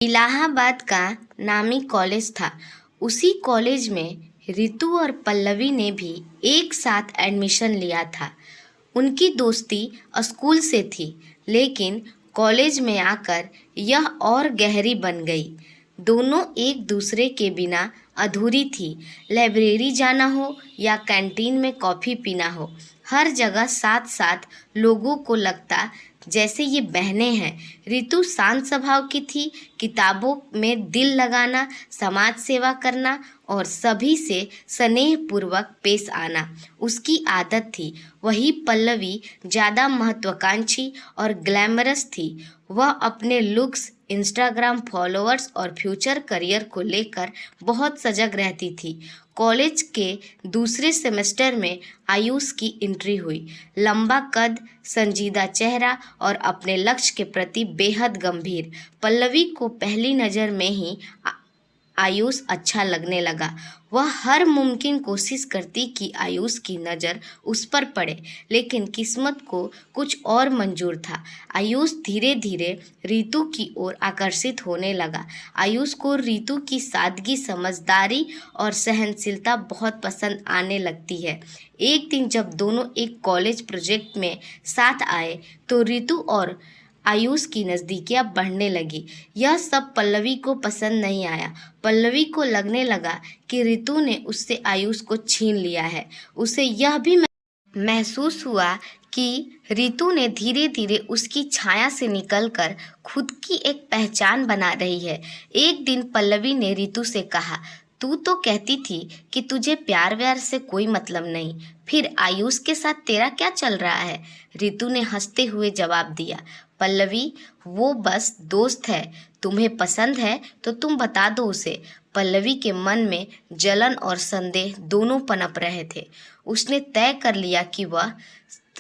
इलाहाबाद का नामी कॉलेज था। उसी कॉलेज में रितु और पल्लवी ने भी एक साथ एडमिशन लिया था। उनकी दोस्ती स्कूल से थी, लेकिन कॉलेज में आकर यह और गहरी बन गई। दोनों एक दूसरे के बिना अधूरी थी। लाइब्रेरी जाना हो या कैंटीन में कॉफ़ी पीना हो, हर जगह साथ साथ लोगों को लगता जैसे ये बहनें हैं। रितु शांत स्वभाव की थी। किताबों में दिल लगाना, समाज सेवा करना और सभी से स्नेहपूर्वक पेश आना उसकी आदत थी। वही पल्लवी ज़्यादा महत्वाकांक्षी और ग्लैमरस थी। वह अपने लुक्स, इंस्टाग्राम फॉलोअर्स और फ्यूचर करियर को लेकर बहुत सजग रहती थी। कॉलेज के दूसरे सेमेस्टर में आयुष की एंट्री हुई। लंबा कद, संजीदा चेहरा और अपने लक्ष्य के प्रति बेहद गंभीर। पल्लवी को पहली नज़र में ही आयुष अच्छा लगने लगा। वह हर मुमकिन कोशिश करती कि आयुष की नज़र उस पर पड़े, लेकिन किस्मत को कुछ और मंजूर था। आयुष धीरे धीरे रितु की ओर आकर्षित होने लगा। आयुष को रितु की सादगी, समझदारी और सहनशीलता बहुत पसंद आने लगती है। एक दिन जब दोनों एक कॉलेज प्रोजेक्ट में साथ आए तो रितु और आयुष की नज़दीकियाँ बढ़ने लगी। यह सब पल्लवी को पसंद नहीं आया। पल्लवी को लगने लगा कि रितु ने उससे आयुष को छीन लिया है। उसे यह भी महसूस हुआ कि रितु ने धीरे धीरे उसकी छाया से निकलकर खुद की एक पहचान बना रही है। एक दिन पल्लवी ने रितु से कहा, तू तो कहती थी कि तुझे प्यार व्यार से कोई मतलब नहीं, फिर आयुष के साथ तेरा क्या चल रहा है? रितु ने हंसते हुए जवाब दिया, पल्लवी, वो बस दोस्त है। तुम्हें पसंद है तो तुम बता दो उसे। पल्लवी के मन में जलन और संदेह दोनों पनप रहे थे। उसने तय कर लिया कि वह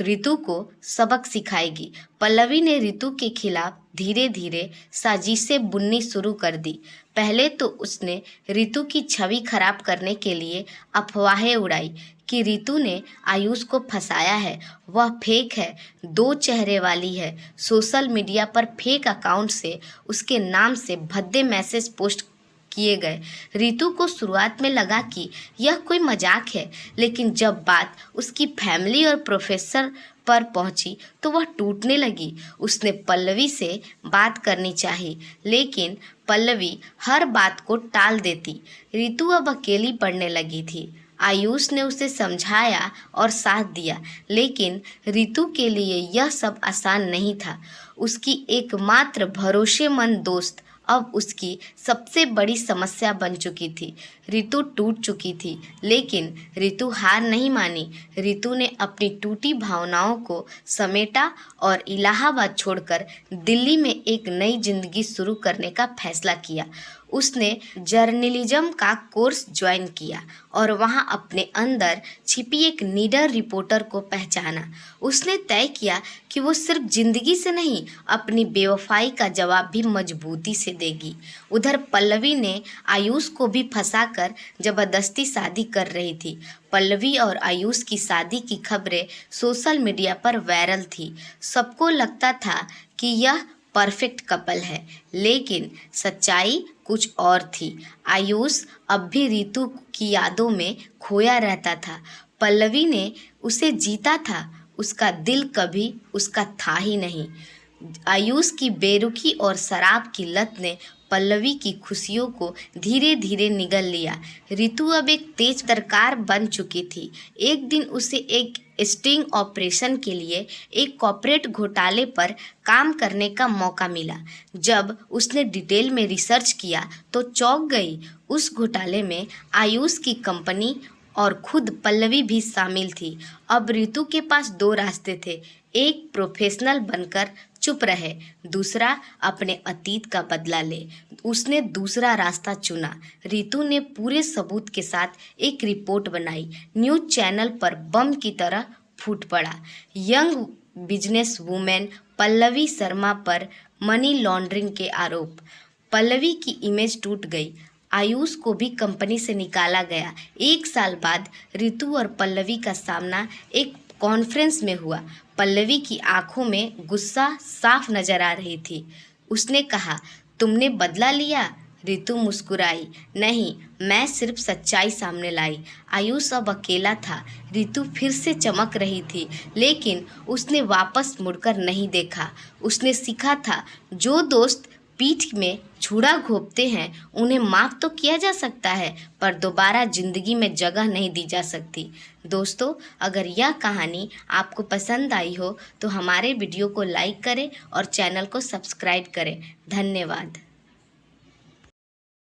रितु को सबक सिखाएगी। पल्लवी ने रितु के खिलाफ धीरे धीरे साजिशें बुननी शुरू कर दी। पहले तो उसने रितु की छवि खराब करने के लिए अफवाहें उड़ाई कि रितु ने आयुष को फंसाया है, वह फेक है, दो चेहरे वाली है। सोशल मीडिया पर फेक अकाउंट से उसके नाम से भद्दे मैसेज पोस्ट किए गए। रितु को शुरुआत में लगा कि यह कोई मजाक है, लेकिन जब बात उसकी फैमिली और प्रोफेसर पर पहुंची तो वह टूटने लगी। उसने पल्लवी से बात करनी चाहिए, लेकिन पल्लवी हर बात को टाल देती। रितु अब अकेली पड़ने लगी थी। आयुष ने उसे समझाया और साथ दिया, लेकिन रितु के लिए यह सब आसान नहीं था। उसकी एकमात्र भरोसेमंद दोस्त अब उसकी सबसे बड़ी समस्या बन चुकी थी। रितु टूट चुकी थी, लेकिन रितु हार नहीं मानी। रितु ने अपनी टूटी भावनाओं को समेटा और इलाहाबाद छोड़कर दिल्ली में एक नई जिंदगी शुरू करने का फैसला किया। उसने जर्नलिज्म का कोर्स ज्वाइन किया और वहां अपने अंदर छिपी एक निडर रिपोर्टर को पहचाना। उसने तय किया कि वो सिर्फ जिंदगी से नहीं, अपनी बेवफाई का जवाब भी मजबूती से देगी। उधर पल्लवी ने आयुष को भी फंसाकर जबरदस्ती शादी कर रही थी। पल्लवी और आयुष की शादी की खबरें सोशल मीडिया पर वायरल थी। सबको लगता था कि यह परफेक्ट कपल है, लेकिन सच्चाई कुछ और थी। आयुष अब भी रितु की यादों में खोया रहता था। पल्लवी ने उसे जीता था, उसका दिल कभी उसका था ही नहीं। आयुष की बेरुखी और शराब की लत ने पल्लवी की खुशियों को धीरे धीरे निगल लिया। रितु अब एक तेज तरकार बन चुकी थी। एक दिन उसे एक स्टिंग ऑपरेशन के लिए एक कॉर्पोरेट घोटाले पर काम करने का मौका मिला। जब उसने डिटेल में रिसर्च किया तो चौंक गई। उस घोटाले में आयुष की कंपनी और खुद पल्लवी भी शामिल थी। अब रितु के पास दो रास्ते थे, एक प्रोफेशनल बनकर चुप रहे, दूसरा अपने अतीत का बदला ले। उसने दूसरा रास्ता चुना। रितु ने पूरे सबूत के साथ एक रिपोर्ट बनाई। न्यूज़ चैनल पर बम की तरह फूट पड़ा। Young business women Pallavi Sharma पर मनी लॉन्ड्रिंग के आरोप। पल्लवी की इमेज टूट गई। आयुष को भी कंपनी से निकाला गया। एक साल बाद रितु और पल्लवी का सामना एक कॉन्फ्रेंस में हुआ। पल्लवी की आंखों में गुस्सा साफ नजर आ रही थी। उसने कहा, तुमने बदला लिया? रितु मुस्कुराई। नहीं, मैं सिर्फ सच्चाई सामने लाई। आयुष अब अकेला था। रितु फिर से चमक रही थी, लेकिन उसने वापस मुड़कर नहीं देखा। उसने सीखा था, जो दोस्त पीठ में छुरा घोंपते हैं उन्हें माफ़ तो किया जा सकता है, पर दोबारा ज़िंदगी में जगह नहीं दी जा सकती। दोस्तों, अगर यह कहानी आपको पसंद आई हो तो हमारे वीडियो को लाइक करें और चैनल को सब्सक्राइब करें। धन्यवाद।